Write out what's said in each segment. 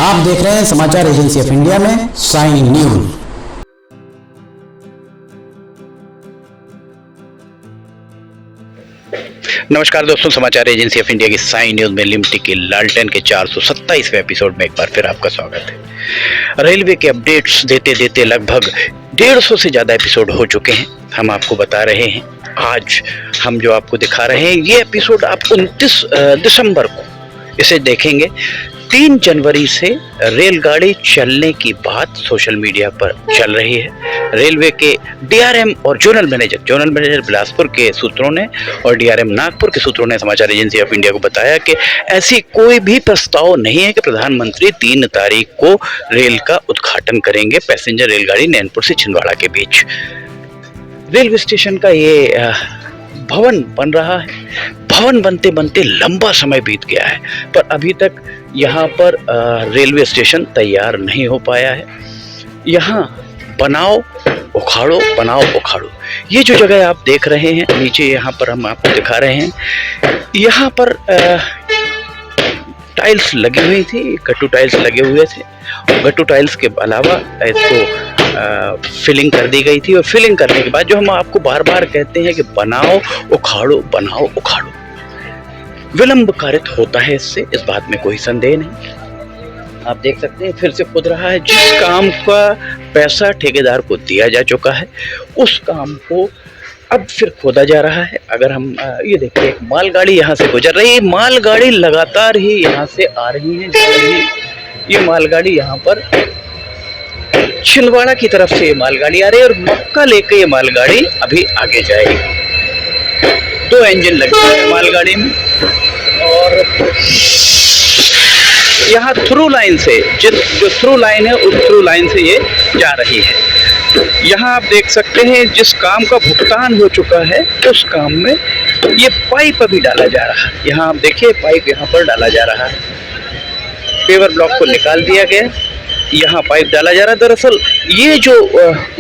आप देख रहे हैं समाचार एजेंसी ऑफ इंडिया में साइन न्यूज। नमस्कार दोस्तों, समाचार एजेंसी ऑफ इंडिया की साइन न्यूज में लिमटिक के लालटेन के 427वें एपिसोड में एक बार फिर आपका स्वागत है। रेलवे के अपडेट्स देते देते लगभग 150 से ज़्यादा एपिसोड हो चुके हैं। हम आपको बता रहे हैं, आज हम जो आपको दिखा रहे हैं ये एपिसोड आप 29 दिसंबर को इसे देखेंगे। 3 जनवरी से रेलगाड़ी चलने की बात सोशल मीडिया पर चल रही है। रेलवे के डीआरएम और जोनल मैनेजर बिलासपुर के सूत्रों ने और डीआरएम नागपुर के सूत्रों ने समाचार एजेंसी ऑफ इंडिया को बताया कि ऐसी कोई भी प्रस्ताव नहीं है कि प्रधानमंत्री 3 तारीख को रेल का उद्घाटन करेंगे पैसेंजर रेलगाड़ी नैनपुर से छिंदवाड़ा के बीच। रेलवे स्टेशन का ये भवन बन रहा है। भवन बनते बनते लंबा समय बीत गया है, पर अभी तक यहाँ पर रेलवे स्टेशन तैयार नहीं हो पाया है। यहाँ बनाओ उखाड़ो ये जो जगह आप देख रहे हैं नीचे, यहाँ पर हम आपको दिखा रहे हैं, यहाँ पर टाइल्स लगी हुई थी, गट्टू टाइल्स लगे हुए थे। गट्टू टाइल्स के अलावा इसको फिलिंग कर दी गई थी और फिलिंग करने के बाद जो हम आपको बार बार कहते हैं कि बनाओ उखाड़ो विलंब कारित होता है इससे, इस बात में कोई संदेह नहीं। आप देख सकते हैं फिर से खुद रहा है। जिस काम का पैसा ठेकेदार को दिया जा चुका है उस काम को अब फिर खोदा जा रहा है। अगर हम ये देखिए, एक मालगाड़ी यहाँ से गुजर रही है। मालगाड़ी लगातार ही यहाँ से आ रही है। ये मालगाड़ी यहाँ पर छिंदवाड़ा की तरफ से ये मालगाड़ी आ रही है और मक्का लेके ये मालगाड़ी अभी आगे जाएगी। 2 इंजन लगे हुए हैं मालगाड़ी में और यहाँ थ्रू लाइन से जो थ्रू लाइन है उस थ्रू लाइन से ये जा रही है। यहाँ आप देख सकते हैं जिस काम का भुगतान हो चुका है उस काम में ये पाइप अभी डाला जा रहा है। यहाँ आप देखिए पाइप यहाँ पर डाला जा रहा है। पेवर ब्लॉक को निकाल दिया गया, यहाँ पाइप डाला जा रहा है। दरअसल ये जो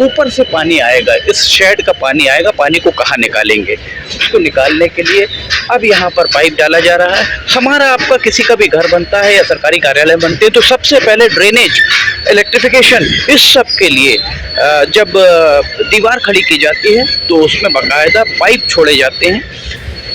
ऊपर से पानी आएगा, इस शेड का पानी आएगा, पानी को कहाँ निकालेंगे, उसको निकालने के लिए अब यहाँ पर पाइप डाला जा रहा है। हमारा आपका किसी का भी घर बनता है या सरकारी कार्यालय बनते हैं तो सबसे पहले ड्रेनेज, इलेक्ट्रिफिकेशन, इस सब के लिए जब दीवार खड़ी की जाती है तो उसमें बाकायदा पाइप छोड़े जाते हैं।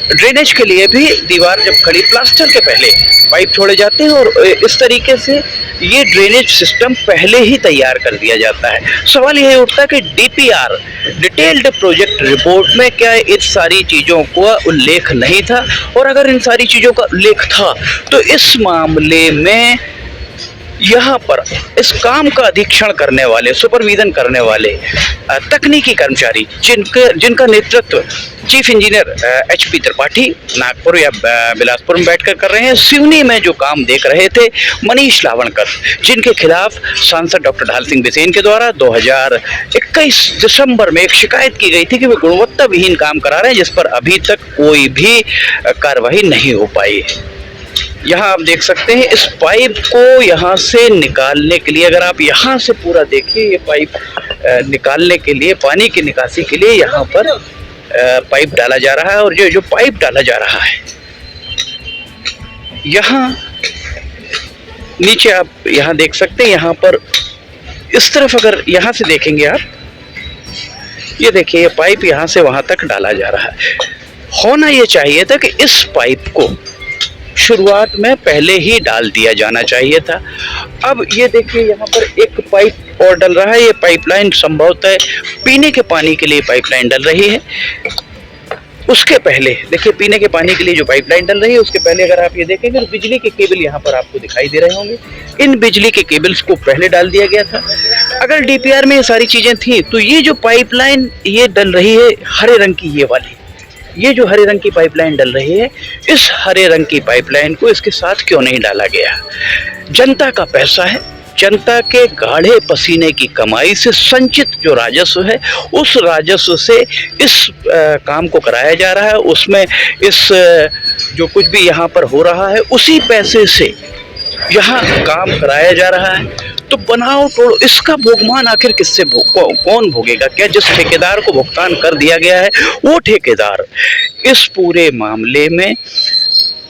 ड्रेनेज के लिए भी दीवार जब खड़ी, प्लास्टर के पहले पाइप छोड़े जाते हैं और इस तरीके से ये ड्रेनेज सिस्टम पहले ही तैयार कर दिया जाता है। सवाल यह उठता है कि डीपीआर, डिटेल्ड प्रोजेक्ट रिपोर्ट में क्या इस सारी चीज़ों का उल्लेख नहीं था, और अगर इन सारी चीज़ों का उल्लेख था तो इस मामले में यहाँ पर इस काम का अधीक्षण करने वाले, सुपरविजन करने वाले तकनीकी कर्मचारी जिनका नेतृत्व chief engineer HP Tripathi Nagpur या बिलासपुर में बैठकर कर रहे हैं, सिवनी में जो काम देख रहे थे मनीष लावणकर, जिनके खिलाफ सांसद डॉक्टर ढाल सिंह बिसेन के द्वारा 2021 दिसंबर में एक शिकायत की गई थी कि वे गुणवत्ता विहीन काम करा रहे हैं, जिस पर अभी तक कोई भी कार्रवाई नहीं हो पाई है। यहाँ आप देख सकते हैं इस पाइप को यहाँ से निकालने के लिए, अगर आप यहाँ से पूरा देखिए, ये पाइप निकालने के लिए, पानी की निकासी के लिए यहाँ पर पाइप डाला जा रहा है। और जो पाइप डाला जा रहा है यहाँ नीचे आप यहाँ देख सकते हैं, यहाँ पर इस तरफ अगर यहाँ से देखेंगे आप, ये देखिए ये पाइप यहाँ से वहाँ तक डाला जा रहा है। होना ये चाहिए था कि इस पाइप को शुरुआत में पहले ही डाल दिया जाना चाहिए था। अब ये देखिए यहाँ पर एक पाइप और डल रहा है। ये पाइपलाइन संभवतः पीने के पानी के लिए पाइपलाइन डल रही है। उसके पहले देखिए, पीने के पानी के लिए जो पाइपलाइन डल रही है उसके पहले अगर आप ये देखेंगे तो बिजली के केबल यहाँ पर आपको दिखाई दे रहे होंगे। इन बिजली के केबल्स को पहले डाल दिया गया था। अगर डीपीआर में ये सारी चीजें थी तो ये जो पाइपलाइन ये डल रही है हरे रंग की, ये वाली, ये जो हरे रंग की पाइपलाइन डल रही है, इस हरे रंग की पाइपलाइन को इसके साथ क्यों नहीं डाला गया? जनता का पैसा है, जनता के गाढ़े पसीने की कमाई से संचित जो राजस्व है उस राजस्व से इस काम को कराया जा रहा है। उसमें इस जो कुछ भी यहाँ पर हो रहा है उसी पैसे से यहाँ काम कराया जा रहा है। तो बनाओ तोड़ो, इसका भुगतान आखिर किससे कौन भोगेगा? क्या जिस ठेकेदार को भुगतान कर दिया गया है वो ठेकेदार इस पूरे मामले में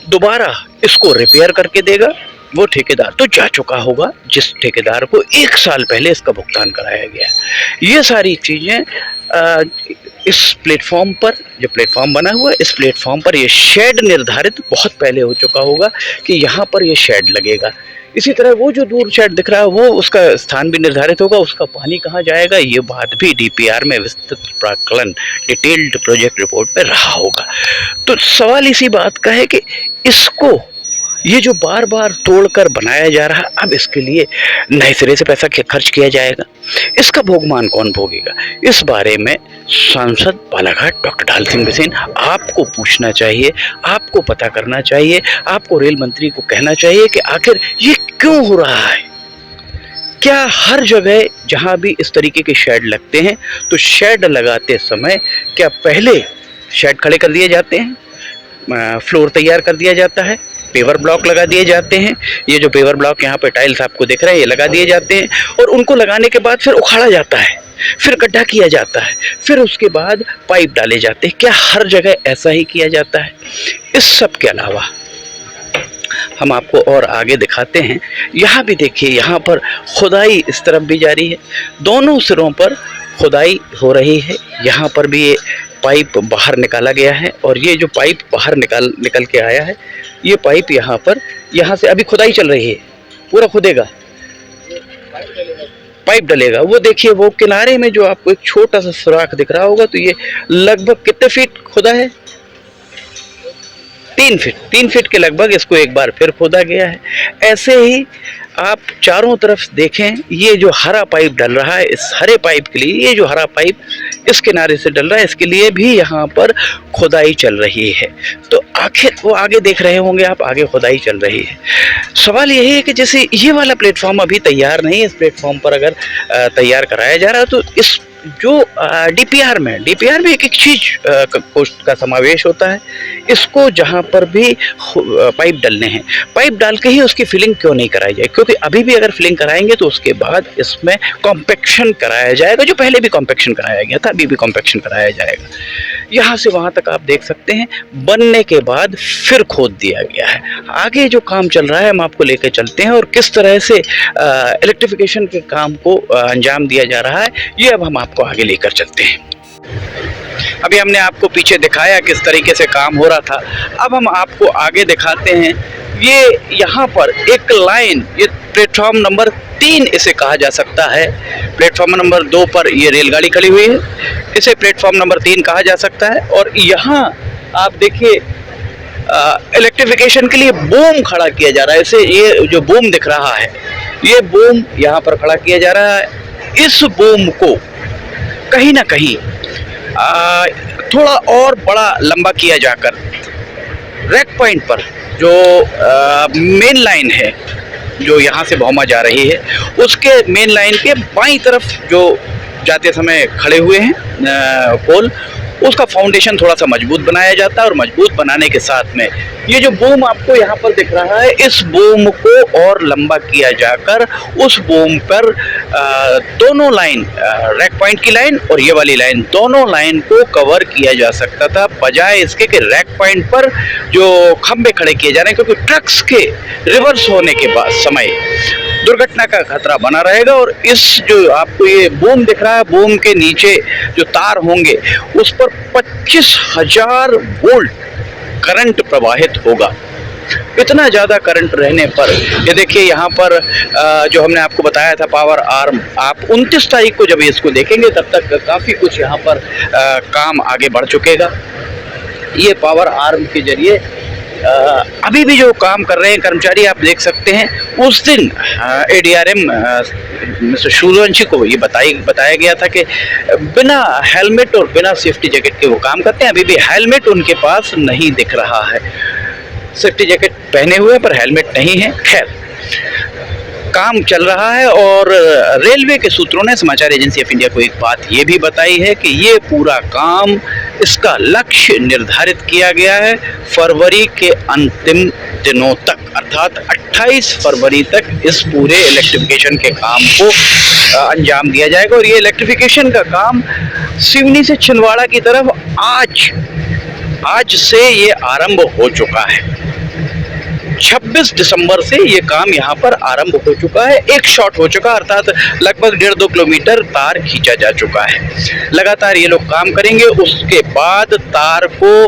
दोबारा इसको रिपेयर करके देगा, वो ठेकेदार तो जा चुका होगा जिस ठेकेदार को 1 साल पहले इसका भुगतान कराया गया। ये सारी चीज़ें इस प्लेटफॉर्म पर, जो प्लेटफॉर्म बना हुआ है, इस प्लेटफॉर्म पर ये शेड निर्धारित बहुत पहले हो चुका होगा कि यहाँ पर ये शेड लगेगा। इसी तरह वो जो दूर शेड दिख रहा है वो उसका स्थान भी निर्धारित होगा, उसका पानी कहाँ जाएगा ये बात भी डीपीआर में विस्तृत प्राक्कलन डिटेल्ड प्रोजेक्ट रिपोर्ट में रहा होगा। तो सवाल इसी बात का है कि इसको ये जो बार बार तोड़कर बनाया जा रहा है, अब इसके लिए नए सिरे से पैसा खर्च किया जाएगा, इसका भोगमान कौन भोगेगा? इस बारे में सांसद बालाघाट डॉक्टर ढाल सिंह बिसेन आपको पूछना चाहिए, आपको पता करना चाहिए, आपको रेल मंत्री को कहना चाहिए कि आखिर ये क्यों हो रहा है। क्या हर जगह जहां भी इस तरीके के शेड लगते हैं तो शेड लगाते समय क्या पहले शेड खड़े कर दिए जाते हैं, फ्लोर तैयार कर दिया जाता है, पेवर ब्लॉक लगा दिए जाते हैं, ये जो पेवर ब्लॉक यहाँ पे टाइल्स आपको दिख रहे हैं ये लगा दिए जाते हैं, और उनको लगाने के बाद फिर उखाड़ा जाता है, फिर गड्ढा किया जाता है, फिर उसके बाद पाइप डाले जाते हैं? क्या हर जगह ऐसा ही किया जाता है? इस सब के अलावा हम आपको और आगे दिखाते हैं, यहाँ भी देखिए, यहाँ पर खुदाई इस तरफ भी जारी है, दोनों सिरों पर खुदाई हो रही है। यहाँ पर भी ये पाइप बाहर निकाला गया है, और ये जो पाइप बाहर निकल के आया है, ये पाइप यहाँ पर, यहाँ से अभी खुदाई चल रही है, पूरा खुदेगा, पाइप डलेगा। वो देखिए, वो किनारे में जो आपको एक छोटा सा सुराख दिख रहा होगा, तो ये लगभग कितने फीट खुदा है? 3 फीट के लगभग इसको एक बार फिर खोदा गया है। ऐसे ही आप चारों तरफ देखें, ये जो हरा पाइप डल रहा है, इस हरे पाइप के लिए, ये जो हरा पाइप इस किनारे से डल रहा है, इसके लिए भी यहाँ पर खुदाई चल रही है। तो आखिर वो आगे देख रहे होंगे आप, आगे खुदाई चल रही है। सवाल यही है कि जैसे ये वाला प्लेटफॉर्म अभी तैयार नहीं है, इस प्लेटफॉर्म पर अगर तैयार कराया जा रहा है तो इस जो डीपीआर में एक चीज पोस्ट का समावेश होता है, इसको जहां पर भी पाइप डलने हैं, पाइप डाल के ही उसकी फिलिंग क्यों नहीं कराई जाए? क्योंकि अभी भी अगर फिलिंग कराएंगे तो उसके बाद इसमें कॉम्पैक्शन कराया जाएगा, जो पहले भी कॉम्पैक्शन कराया गया था, अभी भी कॉम्पैक्शन कराया जाएगा। यहाँ से वहाँ तक आप देख सकते हैं, बनने के बाद फिर खोद दिया गया है। आगे जो काम चल रहा है हम आपको लेकर चलते हैं, और किस तरह से इलेक्ट्रिफिकेशन के काम को अंजाम दिया जा रहा है, ये अब हम आपको आगे लेकर चलते हैं। अभी हमने आपको पीछे दिखाया किस तरीके से काम हो रहा था, अब हम आपको आगे दिखाते हैं। ये यहाँ पर एक लाइन, ये प्लेटफॉर्म नंबर 3 इसे कहा जा सकता है। प्लेटफॉर्म नंबर 2 पर ये रेलगाड़ी खड़ी हुई है, इसे प्लेटफॉर्म नंबर 3 कहा जा सकता है। और यहाँ आप देखिए, इलेक्ट्रिफिकेशन के लिए बूम खड़ा किया जा रहा है। इसे, ये जो बूम दिख रहा है, ये बूम यहाँ पर खड़ा किया जा रहा है। इस बूम को कहीं ना कहीं थोड़ा और बड़ा लंबा किया जाकर रैक पॉइंट पर जो मेन लाइन है, जो यहाँ से भौमा जा रही है, उसके मेन लाइन के बाईं तरफ जो जाते समय खड़े हुए हैं पोल, उसका फाउंडेशन थोड़ा सा मजबूत बनाया जाता है। और मजबूत बनाने के साथ में ये जो बूम आपको यहाँ पर दिख रहा है, इस बूम को और लंबा किया जाकर उस बूम पर दोनों लाइन, रैक पॉइंट की लाइन और ये वाली लाइन, दोनों लाइन को कवर किया जा सकता था, बजाय इसके कि रैक पॉइंट पर जो खंबे खड़े किए जा रहे हैं, क्योंकि ट्रक्स के रिवर्स होने के बाद समय दुर्घटना का खतरा बना रहेगा। और इस जो आपको ये बूम दिख रहा है, बूम के नीचे जो तार होंगे उस पर 25,000 वोल्ट करंट प्रवाहित होगा। इतना ज़्यादा करंट रहने पर, ये देखिए यहाँ पर जो हमने आपको बताया था पावर आर्म, आप 29 तारीख को जब इसको देखेंगे तब तक काफ़ी कुछ यहाँ पर काम आगे बढ़ चुकेगा। ये पावर आर्म के जरिए अभी भी जो काम कर रहे हैं कर्मचारी आप देख सकते हैं। उस दिन ADRM मिस्टर सूर्यवंशी को ये बताया गया था कि बिना हेलमेट और बिना सेफ्टी जैकेट के वो काम करते हैं। अभी भी हेलमेट उनके पास नहीं दिख रहा है, सेफ्टी जैकेट पहने हुए पर हेलमेट नहीं है। खैर, काम चल रहा है। और रेलवे के सूत्रों ने समाचार एजेंसी ऑफ इंडिया को एक बात ये भी बताई है कि ये पूरा काम, इसका लक्ष्य निर्धारित किया गया है फरवरी के अंतिम दिनों तक, अर्थात 28 फरवरी तक इस पूरे इलेक्ट्रिफिकेशन के काम को अंजाम दिया जाएगा। और ये इलेक्ट्रिफिकेशन का काम सिवनी से छिंदवाड़ा की तरफ आज से ये आरंभ हो चुका है। 26 दिसंबर से ये काम यहाँ पर आरंभ हो चुका है। एक शॉट हो चुका, अर्थात लगभग 1.5-2 किलोमीटर तार खींचा जा चुका है। लगातार ये लोग काम करेंगे, उसके बाद तार को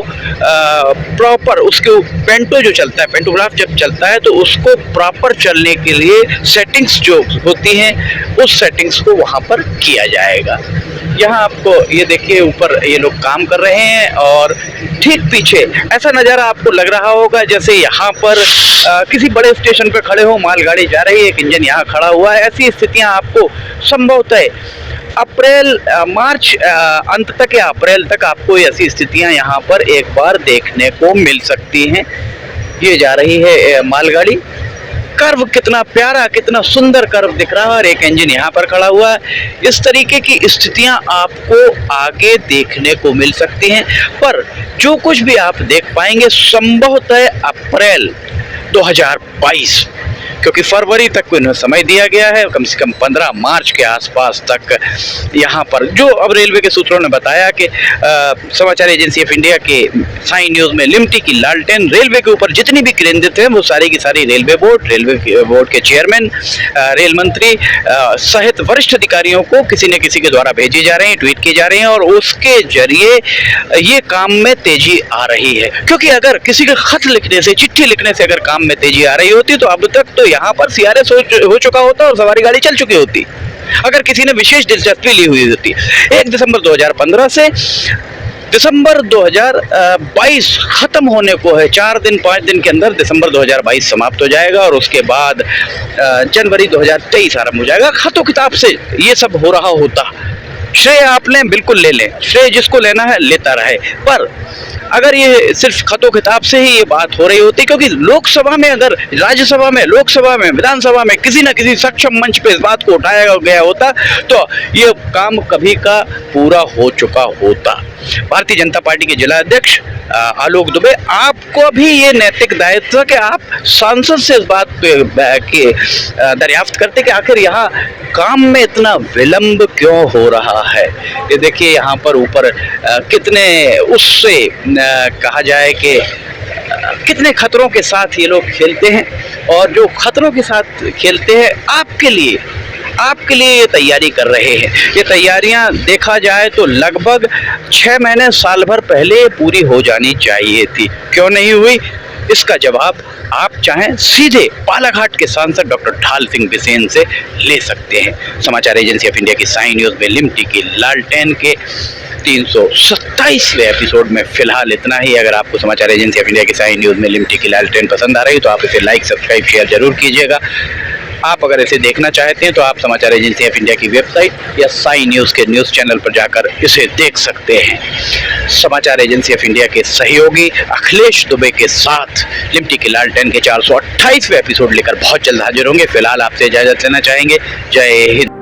प्रॉपर उसके पेंटो जो चलता है, पेंटोग्राफ जब चलता है तो उसको प्रॉपर चलने के लिए सेटिंग्स जो होती हैं उस सेटिंग्स को वहाँ पर किया जाएगा। यहाँ आपको ये देखिए ऊपर ये लोग काम कर रहे हैं और ठीक पीछे ऐसा नज़ारा आपको लग रहा होगा जैसे यहाँ पर किसी बड़े स्टेशन पर खड़े हो, मालगाड़ी जा रही है, एक इंजन यहाँ खड़ा हुआ है। ऐसी स्थितियाँ आपको संभवतः मार्च अंत तक या अप्रैल तक आपको ऐसी स्थितियाँ यहाँ पर एक बार देखने को मिल सकती हैं। ये जा रही है मालगाड़ी, कर्व कितना प्यारा, कितना सुंदर कर्व दिख रहा है और एक इंजन यहाँ पर खड़ा हुआ है। इस तरीके की स्थितियाँ आपको आगे देखने को मिल सकती हैं, पर जो कुछ भी आप देख पाएंगे संभवतः अप्रैल 2022, क्योंकि फरवरी तक को इन्हें समय दिया गया है, कम से कम 15 मार्च के आसपास तक यहाँ पर। जो अब रेलवे के सूत्रों ने बताया कि समाचार एजेंसी ऑफ इंडिया के साइन न्यूज़ में लिमटी की लालटेन रेलवे के ऊपर जितनी भी केंद्रित है वो सारी की सारी रेलवे बोर्ड के चेयरमैन, रेल मंत्री सहित वरिष्ठ अधिकारियों को किसी न किसी के द्वारा भेजे जा रहे हैं, ट्वीट किए जा रहे हैं और उसके जरिए ये काम में तेजी आ रही है। क्योंकि अगर किसी के खत लिखने से, चिट्ठी लिखने से अगर काम में तेजी आ रही होती तो अब तक तो यहाँ पर सीआरएस हो चुका होता और सवारी गाड़ी चल चुकी होती, अगर किसी ने विशेष दिलचस्पी ली हुई होती। 1 दिसंबर 2015 से दिसंबर 2022 खत्म होने को है। 4-5 दिन के अंदर दिसंबर 2022 समाप्त हो जाएगा और उसके बाद जनवरी 2023 आरंभ हो जाएगा। खतों किताब से ये सब हो रहा होता, श्रेय आप लें, बिल्कुल ले लें, श्रेय जिसको लेना है लेता रहे। पर अगर ये सिर्फ खतों किताब से ही ये बात हो रही होती, क्योंकि लोकसभा में, अगर राज्यसभा में, लोकसभा में, विधानसभा में किसी न किसी सक्षम मंच पे इस बात को उठाया गया होता तो ये काम कभी का पूरा हो चुका होता। भारतीय जनता पार्टी के जिला अध्यक्ष आलोक दुबे, आपको भी ये नैतिक दायित्व है कि आप सांसद से इस बात की दरियाफ्त करते कि आखिर यहाँ काम में इतना विलंब क्यों हो रहा है। ये देखिए यहाँ पर ऊपर कितने उससे कहा जाए कि कितने खतरों के साथ ये लोग खेलते हैं, और जो खतरों के साथ खेलते हैं आपके लिए ये तैयारी कर रहे हैं। ये तैयारियां देखा जाए तो लगभग 6 महीने, साल भर पहले पूरी हो जानी चाहिए थी। क्यों नहीं हुई, इसका जवाब आप चाहें सीधे बालाघाट के सांसद डॉक्टर ढाल सिंह बिसेन से ले सकते हैं। समाचार एजेंसी ऑफ इंडिया की साइन न्यूज़ में लिमटी की लालटेन के 327वें एपिसोड में फिलहाल इतना ही। अगर आपको समाचार एजेंसी ऑफ इंडिया की साइन न्यूज़ में लिमटी की लालटेन पसंद आ रही तो आप इसे लाइक, सब्सक्राइब, शेयर जरूर कीजिएगा। आप अगर इसे देखना चाहते हैं तो आप समाचार एजेंसी ऑफ इंडिया की वेबसाइट या साई न्यूज़ के न्यूज़ चैनल पर जाकर इसे देख सकते हैं। समाचार एजेंसी ऑफ इंडिया के सहयोगी अखिलेश दुबे के साथ लिमटी की लालटेन के 428वें एपिसोड लेकर बहुत जल्द हाजिर होंगे। फिलहाल आपसे इजाज़त लेना चाहेंगे। जय हिंद।